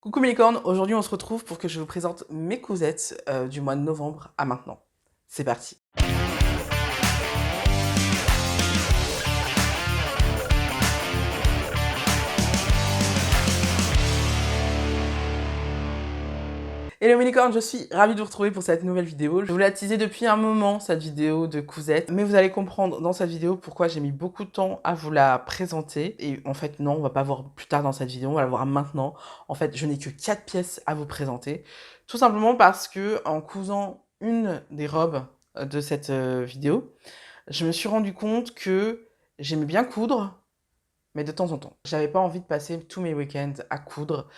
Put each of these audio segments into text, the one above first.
Coucou mes licornes, aujourd'hui on se retrouve pour que je vous présente mes cousettes du mois de novembre à maintenant. C'est parti. Hello mes licornes, je suis ravie de vous retrouver pour cette nouvelle vidéo. Je vous l'ai teasé depuis un moment, cette vidéo de cousettes, mais vous allez comprendre dans cette vidéo pourquoi j'ai mis beaucoup de temps à vous la présenter. Et en fait non, on va pas voir plus tard dans cette vidéo, on va la voir maintenant. En fait, je n'ai que 4 pièces à vous présenter, tout simplement parce que en cousant une des robes de cette vidéo, je me suis rendu compte que j'aimais bien coudre, mais de temps en temps. J'avais pas envie de passer tous mes week-ends à coudre.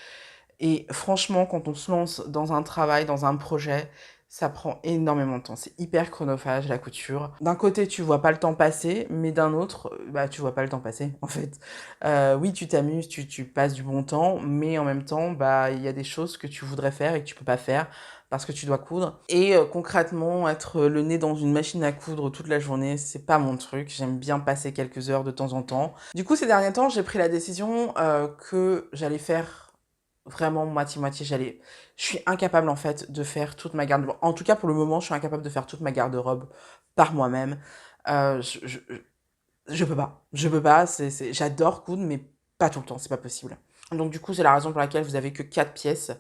Et franchement, quand on se lance dans un travail, dans un projet, ça prend énormément de temps. C'est hyper chronophage, la couture. D'un côté, tu vois pas le temps passer, mais d'un autre, bah, tu vois pas le temps passer, en fait. Oui, tu t'amuses, tu passes du bon temps, mais en même temps, bah, il y a des choses que tu voudrais faire et que tu peux pas faire parce que tu dois coudre. Et concrètement, être le nez dans une machine à coudre toute la journée, c'est pas mon truc. J'aime bien passer quelques heures de temps en temps. Du coup, ces derniers temps, j'ai pris la décision que j'allais faire vraiment moitié-moitié. Je suis incapable en fait de faire toute ma garde-robe. En tout cas, pour le moment, je suis incapable de faire toute ma garde-robe par moi-même. Euh, je, je, je peux pas. Je peux pas. J'adore coudre, mais pas tout le temps. C'est pas possible. Donc du coup, c'est la raison pour laquelle vous avez que 4 pièces.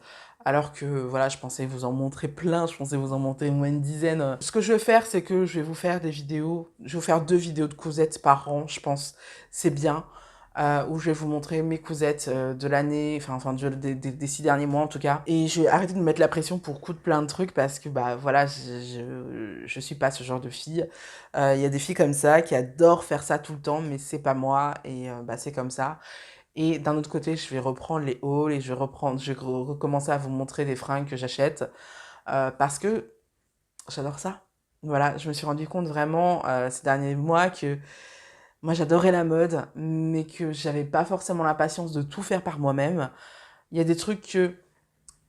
Alors que voilà, je pensais vous en montrer plein, je pensais vous en montrer au moins une dizaine. Ce que je vais faire, c'est que je vais vous faire des vidéos. Je vais vous faire 2 vidéos de cousettes par an, je pense. C'est bien. Où je vais vous montrer mes cousettes de l'année, des 6 derniers mois en tout cas. Et je vais arrêter de me mettre la pression pour coudre plein de trucs parce que bah voilà, je suis pas ce genre de fille. Il y a des filles comme ça qui adorent faire ça tout le temps, mais c'est pas moi et bah c'est comme ça. Et d'un autre côté, je vais reprendre les hauls et je vais recommencer à vous montrer des fringues que j'achète parce que j'adore ça. Voilà, je me suis rendu compte vraiment ces derniers mois que moi, j'adorais la mode, mais que j'avais pas forcément la patience de tout faire par moi-même. Il y a des trucs que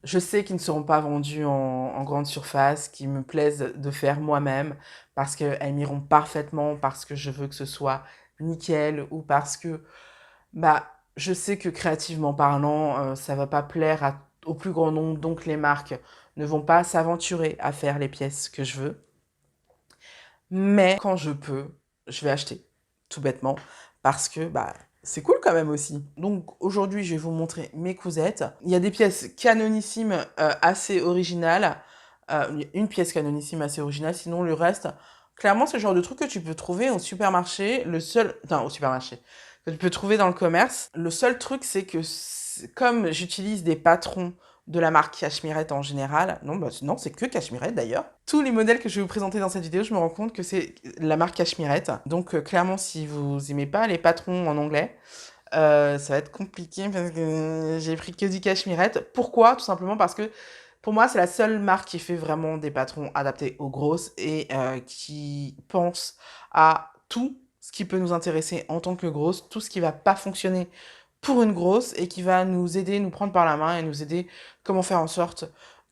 je sais qui ne seront pas vendus en grande surface, qui me plaisent de faire moi-même, parce qu'elles m'iront parfaitement, parce que je veux que ce soit nickel, ou parce que bah, je sais que créativement parlant, ça va pas plaire au plus grand nombre, donc les marques ne vont pas s'aventurer à faire les pièces que je veux. Mais quand je peux, je vais acheter, tout bêtement, parce que bah, c'est cool quand même aussi. Donc aujourd'hui, je vais vous montrer mes cousettes. Il y a des pièces canonissimes assez originales. Une pièce canonissime assez originale, sinon le reste, clairement, c'est le genre de truc que tu peux trouver au supermarché. Au supermarché, que tu peux trouver dans le commerce. Le seul truc, c'est que comme j'utilise des patrons de la marque Cachemire en général. Non, bah, non, c'est que Cachemire d'ailleurs. Tous les modèles que je vais vous présenter dans cette vidéo, je me rends compte que c'est la marque Cachemire. Donc clairement, si vous aimez pas les patrons en anglais, ça va être compliqué parce que j'ai pris que du Cachemire. Pourquoi? Tout simplement parce que pour moi, c'est la seule marque qui fait vraiment des patrons adaptés aux grosses et qui pense à tout ce qui peut nous intéresser en tant que grosse, tout ce qui va pas fonctionner pour une grosse et qui va nous aider, nous prendre par la main et nous aider comment faire en sorte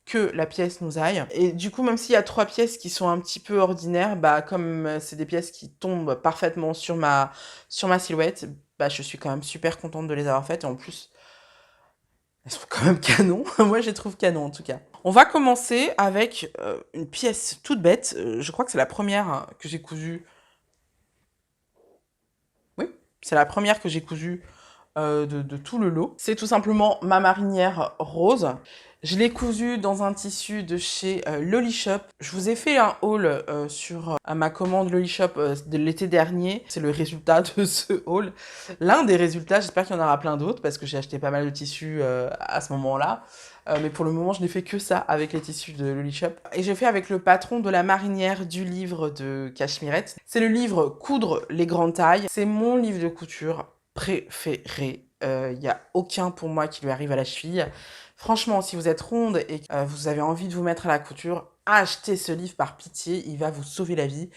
que la pièce nous aille. Et du coup, même s'il y a 3 pièces qui sont un petit peu ordinaires, bah comme c'est des pièces qui tombent parfaitement sur ma silhouette, bah je suis quand même super contente de les avoir faites et en plus, elles sont quand même canon. Moi, je les trouve canon en tout cas. On va commencer avec une pièce toute bête. Je crois que c'est la première que j'ai cousue. Oui, c'est la première que j'ai cousue de tout le lot. C'est tout simplement ma marinière rose. Je l'ai cousue dans un tissu de chez Lolly Shop. Je vous ai fait un haul sur ma commande Lolly Shop de l'été dernier. C'est le résultat de ce haul. L'un des résultats, j'espère qu'il y en aura plein d'autres parce que j'ai acheté pas mal de tissus à ce moment-là. Mais pour le moment, je n'ai fait que ça avec les tissus de Lolly Shop. Et j'ai fait avec le patron de la marinière du livre de Cachemirette. C'est le livre Coudre les grandes tailles. C'est mon livre de couture préféré. Il n'y a aucun pour moi qui lui arrive à la cheville. Franchement, si vous êtes ronde et que vous avez envie de vous mettre à la couture, achetez ce livre par pitié, il va vous sauver la vie.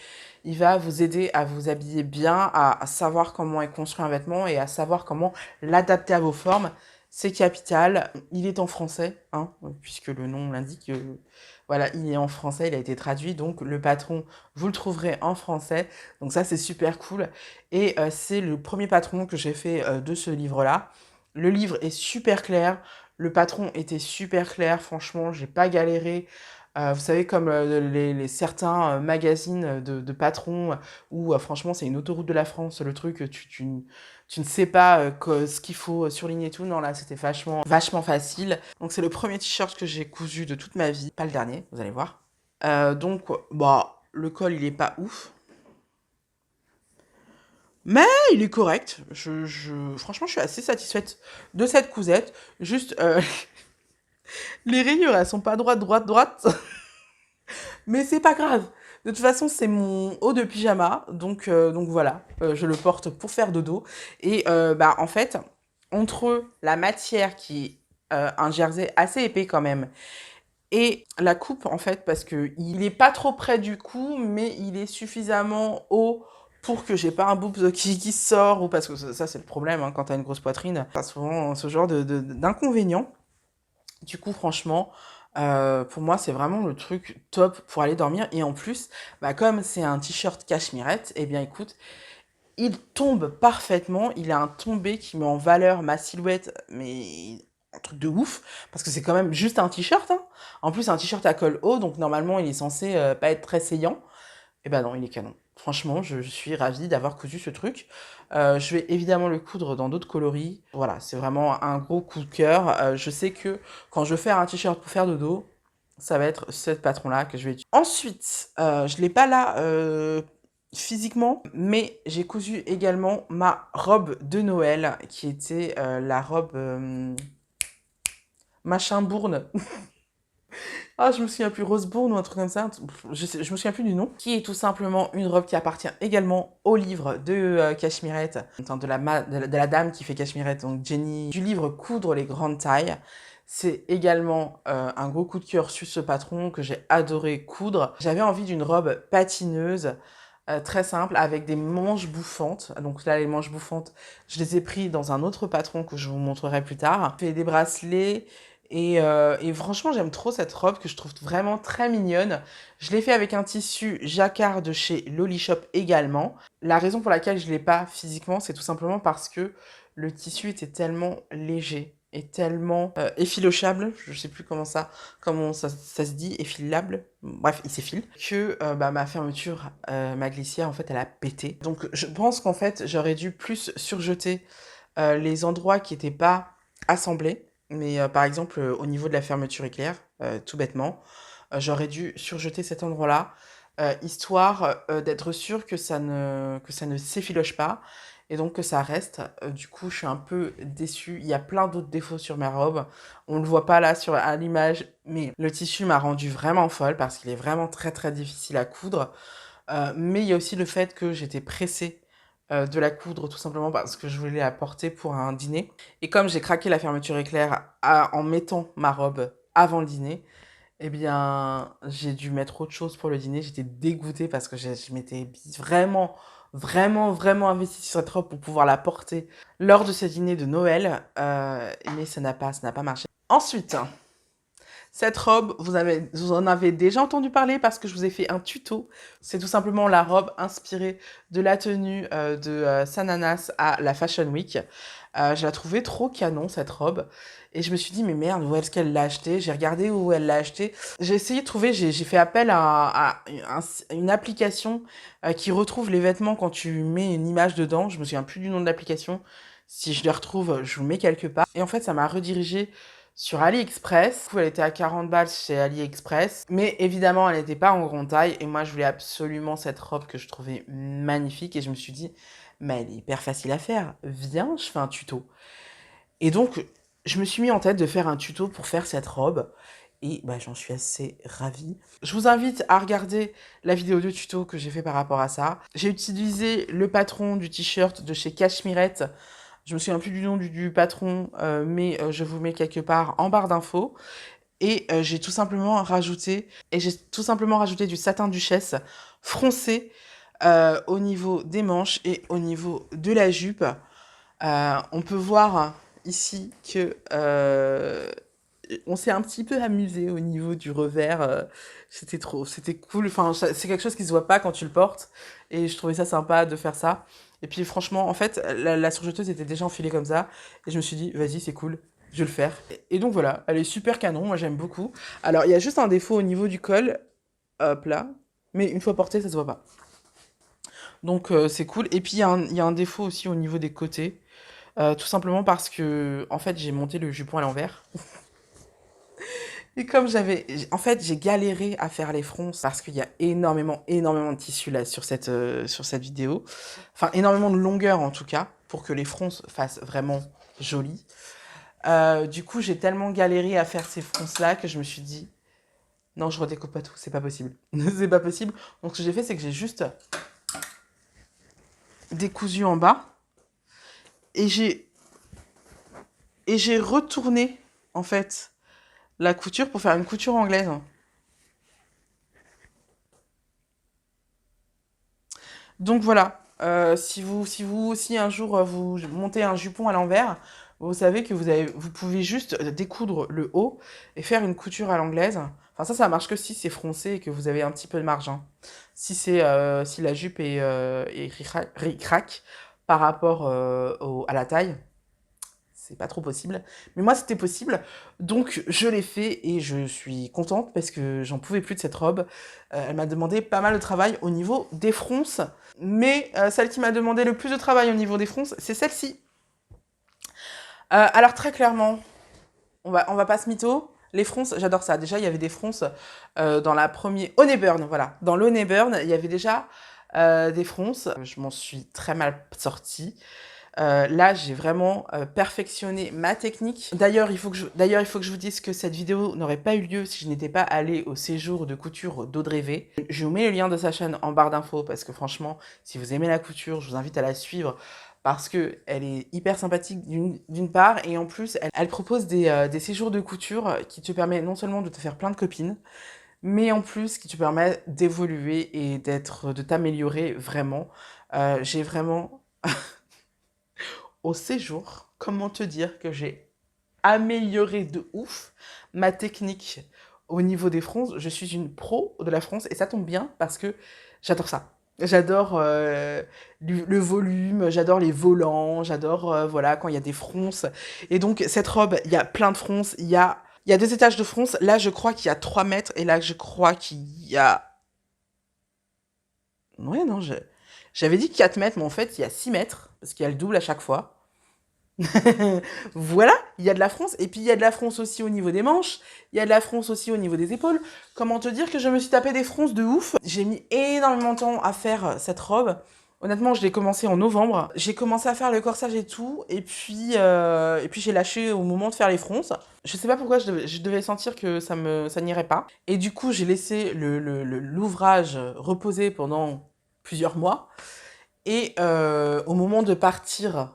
Il va vous aider à vous habiller bien, à savoir comment est construit un vêtement et à savoir comment l'adapter à vos formes. C'est capital. Il est en français, hein, puisque le nom l'indique. Voilà, il est en français, il a été traduit, donc le patron, vous le trouverez en français. Donc ça, c'est super cool. Et c'est le premier patron que j'ai fait de ce livre-là. Le livre est super clair. Le patron était super clair, franchement, j'ai pas galéré. Vous savez, comme certains magazines de patrons où franchement c'est une autoroute de la France, le truc, tu ne sais pas ce qu'il faut surligner et tout. Non, là c'était vachement facile. Donc c'est le premier t-shirt que j'ai cousu de toute ma vie, pas le dernier, vous allez voir. Donc, bah, le col il est pas ouf, mais il est correct. Franchement, je suis assez satisfaite de cette cousette. Juste, les rayures, elles sont pas droite. Mais c'est pas grave. De toute façon, c'est mon haut de pyjama, donc voilà, je le porte pour faire dodo. Et bah en fait, entre la matière qui est un jersey assez épais quand même, et la coupe en fait, parce que il est pas trop près du cou, mais il est suffisamment haut pour que j'ai pas un boobs qui sort, ou parce que ça c'est le problème hein, quand t'as une grosse poitrine, t'as souvent ce genre d'inconvénients. Du coup, franchement, pour moi, c'est vraiment le truc top pour aller dormir. Et en plus, bah, comme c'est un t-shirt cachemirette, eh bien écoute, il tombe parfaitement. Il a un tombé qui met en valeur ma silhouette, mais un truc de ouf, parce que c'est quand même juste un t-shirt, hein. En plus, c'est un t-shirt à col haut, donc normalement, il est censé pas être très saillant. Et ben non, il est canon. Franchement, je suis ravie d'avoir cousu ce truc. Je vais évidemment le coudre dans d'autres coloris. Voilà, c'est vraiment un gros coup de cœur. Je sais que quand je veux faire un t-shirt pour faire dodo, ça va être ce patron-là que je vais utiliser. Ensuite, je ne l'ai pas là physiquement, mais j'ai cousu également ma robe de Noël, qui était la robe machin bourne. Ah, je me souviens plus, Rosebourne ou un truc comme ça, je me souviens plus du nom, qui est tout simplement une robe qui appartient également au livre de Cachemirette, enfin, de la dame qui fait Cachemirette, donc Jenny, du livre Coudre les grandes tailles. C'est également un gros coup de cœur sur ce patron que j'ai adoré coudre. J'avais envie d'une robe patineuse, très simple, avec des manches bouffantes. Donc là, les manches bouffantes, je les ai pris dans un autre patron que je vous montrerai plus tard. J'ai fait des bracelets. Et franchement, j'aime trop cette robe que je trouve vraiment très mignonne. Je l'ai fait avec un tissu jacquard de chez Loli Shop également. La raison pour laquelle je ne l'ai pas physiquement, c'est tout simplement parce que le tissu était tellement léger et tellement effilochable, je ne sais plus comment ça se dit, effilable, bref, il s'effile, que bah, ma fermeture, ma glissière, en fait, elle a pété. Donc je pense qu'en fait, j'aurais dû plus surjeter les endroits qui n'étaient pas assemblés. Mais par exemple, au niveau de la fermeture éclair, tout bêtement, j'aurais dû surjeter cet endroit-là, histoire d'être sûre que ça ne s'effiloche pas et donc que ça reste. Du coup, je suis un peu déçue. Il y a plein d'autres défauts sur ma robe. On ne le voit pas là à l'image, mais le tissu m'a rendue vraiment folle parce qu'il est vraiment très difficile à coudre. Mais il y a aussi le fait que j'étais pressée de la coudre tout simplement parce que je voulais la porter pour un dîner. Et comme j'ai craqué la fermeture éclair en mettant ma robe avant le dîner, eh bien, j'ai dû mettre autre chose pour le dîner. J'étais dégoûtée parce que je m'étais vraiment investie sur cette robe pour pouvoir la porter lors de ce dîner de Noël. Mais ça n'a pas marché. Ensuite, cette robe, vous en avez déjà entendu parler parce que je vous ai fait un tuto. C'est tout simplement la robe inspirée de la tenue de Sananas à la Fashion Week. Je la trouvais trop canon, cette robe. Et je me suis dit, mais merde, où est-ce qu'elle l'a achetée? J'ai regardé où elle l'a achetée. J'ai essayé de trouver, j'ai fait appel à une application qui retrouve les vêtements quand tu mets une image dedans. Je me souviens plus du nom de l'application. Si je les retrouve, je vous mets quelque part. Et en fait, ça m'a redirigée sur AliExpress. Du coup, elle était à 40 balles chez AliExpress. Mais évidemment, elle n'était pas en grande taille. Et moi, je voulais absolument cette robe que je trouvais magnifique. Et je me suis dit, mais elle est hyper facile à faire. Viens, je fais un tuto. Et donc, je me suis mis en tête de faire un tuto pour faire cette robe. Et bah, j'en suis assez ravie. Je vous invite à regarder la vidéo de tuto que j'ai fait par rapport à ça. J'ai utilisé le patron du t-shirt de chez Cachemirette. Je me souviens plus du nom du patron, mais je vous mets quelque part en barre d'infos. Et j'ai tout simplement rajouté du satin duchesse froncé au niveau des manches et au niveau de la jupe. On peut voir ici que on s'est un petit peu amusé au niveau du revers. C'était cool. Enfin, c'est quelque chose qui se voit pas quand tu le portes. Et je trouvais ça sympa de faire ça. Et puis franchement, en fait, la surjeteuse était déjà enfilée comme ça. Et je me suis dit, vas-y, c'est cool. je vais le faire. Et donc voilà, elle est super canon, moi j'aime beaucoup. Alors il y a juste un défaut au niveau du col, hop là, mais une fois porté, ça se voit pas. Donc c'est cool. Et puis il y a un défaut aussi au niveau des côtés, tout simplement parce que en fait j'ai monté le jupon à l'envers. Et comme en fait, j'ai galéré à faire les fronces parce qu'il y a énormément de tissu là sur cette vidéo. Enfin, énormément de longueur en tout cas, pour que les fronces fassent vraiment jolies. Du coup, j'ai tellement galéré à faire ces fronces-là que je me suis dit, non, je redécoupe pas tout, c'est pas possible. C'est pas possible. Donc, ce que j'ai fait, c'est que j'ai juste décousu en bas et j'ai retourné, en fait, la couture pour faire une couture anglaise. Donc voilà, si vous aussi un jour vous montez un jupon à l'envers, vous savez que vous pouvez juste découdre le haut et faire une couture à l'anglaise. Enfin ça marche que si c'est froncé et que vous avez un petit peu de marge, hein. Si la jupe est ric-rac par rapport à la taille, c'est pas trop possible. Mais moi, c'était possible. Donc, je l'ai fait et je suis contente parce que j'en pouvais plus de cette robe. Elle m'a demandé pas mal de travail au niveau des fronces. Mais celle qui m'a demandé le plus de travail au niveau des fronces, c'est celle-ci. Alors, très clairement, on va pas se mytho. Les fronces, j'adore ça. Déjà, il y avait des fronces dans la première... Honey Burn, voilà. Dans l'Honey Burn, il y avait déjà des fronces. Je m'en suis très mal sortie. Là, j'ai vraiment perfectionné ma technique. D'ailleurs, il faut que je vous dise que cette vidéo n'aurait pas eu lieu si je n'étais pas allée au séjour de couture d'Audrey V. Je vous mets le lien de sa chaîne en barre d'infos parce que franchement, si vous aimez la couture, je vous invite à la suivre parce que elle est hyper sympathique d'une part et en plus, elle propose des séjours de couture qui te permettent non seulement de te faire plein de copines, mais en plus qui te permet d'évoluer et de t'améliorer vraiment. J'ai vraiment au séjour, comment te dire que j'ai amélioré de ouf ma technique au niveau des fronces. Je suis une pro de la fronce et ça tombe bien parce que j'adore ça. J'adore le volume, j'adore les volants, j'adore voilà quand il y a des fronces. Et donc cette robe, il y a plein de fronces, il y a 2 étages de fronces. Là, je crois qu'il y a 3 mètres et là, je crois qu'il y a... Ouais, non, j'avais dit 4 mètres, mais en fait, il y a 6 mètres parce qu'il y a le double à chaque fois. Voilà, il y a de la fronce, et puis il y a de la fronce aussi au niveau des manches, il y a de la fronce aussi au niveau des épaules. Comment te dire que je me suis tapé des fronces de ouf. J'ai mis énormément de temps à faire cette robe. Honnêtement, je l'ai commencé en novembre. J'ai commencé à faire le corsage et tout, et puis j'ai lâché au moment de faire les fronces. Je sais pas pourquoi je devais sentir que ça n'irait pas. Et du coup, j'ai laissé l'ouvrage reposer pendant plusieurs mois. Et au moment de partir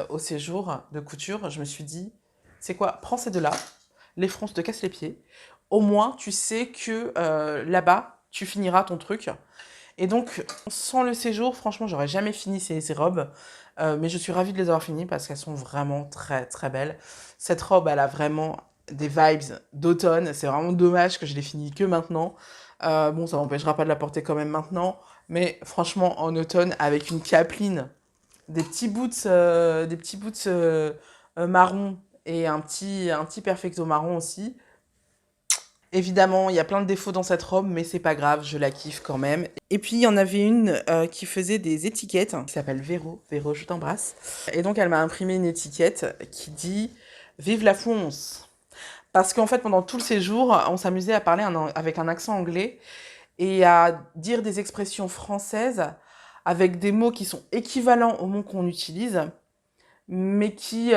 au séjour de couture, je me suis dit, c'est quoi, prends ces deux-là, les fronces te cassent les pieds, au moins tu sais que là-bas, tu finiras ton truc. Et donc, sans le séjour, franchement, j'aurais jamais fini ces robes, mais je suis ravie de les avoir finies parce qu'elles sont vraiment très très belles. Cette robe, elle a vraiment des vibes d'automne, c'est vraiment dommage que je l'ai finie que maintenant. Bon, ça m'empêchera pas de la porter quand même maintenant, mais franchement, en automne, avec une capeline, des petits boots marron et un petit perfecto marron aussi. Évidemment, il y a plein de défauts dans cette robe, mais c'est pas grave, je la kiffe quand même. Et puis, il y en avait une qui faisait des étiquettes, qui s'appelle Véro. Véro, je t'embrasse. Et donc, elle m'a imprimé une étiquette qui dit « Vive la France !» Parce qu'en fait, pendant tout le séjour, on s'amusait à parler avec un accent anglais et à dire des expressions françaises avec des mots qui sont équivalents aux mots qu'on utilise, mais qui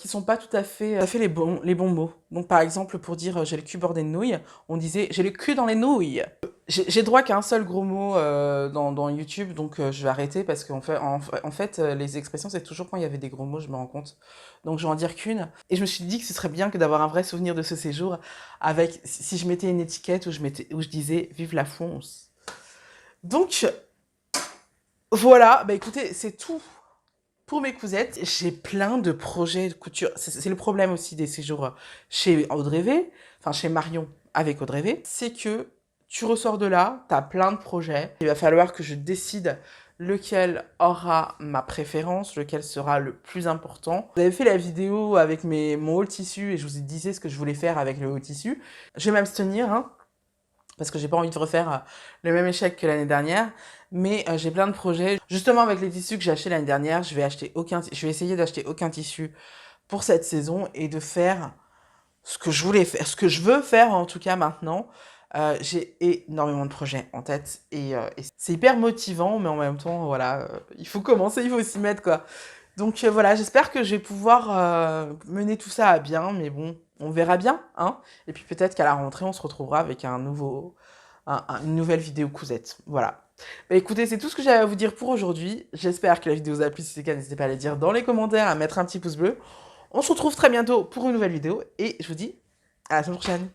sont pas tout à fait les bons mots. Donc par exemple, pour dire j'ai le cul bordé de nouilles, on disait j'ai le cul dans les nouilles. J'ai droit qu'à un seul gros mot dans YouTube, donc je vais arrêter parce qu'en fait, en fait les expressions, c'est toujours quand il y avait des gros mots, je me rends compte. Donc je vais en dire qu'une. Et je me suis dit que ce serait bien que d'avoir un vrai souvenir de ce séjour avec, si je mettais une étiquette où je disais vive la France. Donc voilà, bah écoutez, c'est tout pour mes cousettes. J'ai plein de projets de couture. C'est le problème aussi des séjours chez Audrey V, enfin chez Marion avec Audrey V, c'est que tu ressors de là, t'as plein de projets. Il va falloir que je décide lequel aura ma préférence, lequel sera le plus important. Vous avez fait la vidéo avec mon haul tissu et je vous disais ce que je voulais faire avec le haul tissu. Je vais m'abstenir, hein, parce que j'ai pas envie de refaire le même échec que l'année dernière, mais j'ai plein de projets. Justement, avec les tissus que j'ai achetés l'année dernière, je vais essayer d'acheter aucun tissu pour cette saison et de faire ce que je voulais faire, ce que je veux faire en tout cas maintenant. J'ai énormément de projets en tête et c'est hyper motivant, mais en même temps, voilà, il faut commencer, il faut s'y mettre, quoi. Donc voilà, j'espère que je vais pouvoir mener tout ça à bien, mais bon, on verra bien, hein. Et puis peut-être qu'à la rentrée, on se retrouvera avec une nouvelle vidéo cousette. Voilà. Bah, écoutez, c'est tout ce que j'avais à vous dire pour aujourd'hui. J'espère que la vidéo vous a plu. Si c'est le cas, n'hésitez pas à le dire dans les commentaires, à mettre un petit pouce bleu. On se retrouve très bientôt pour une nouvelle vidéo et je vous dis à la semaine prochaine.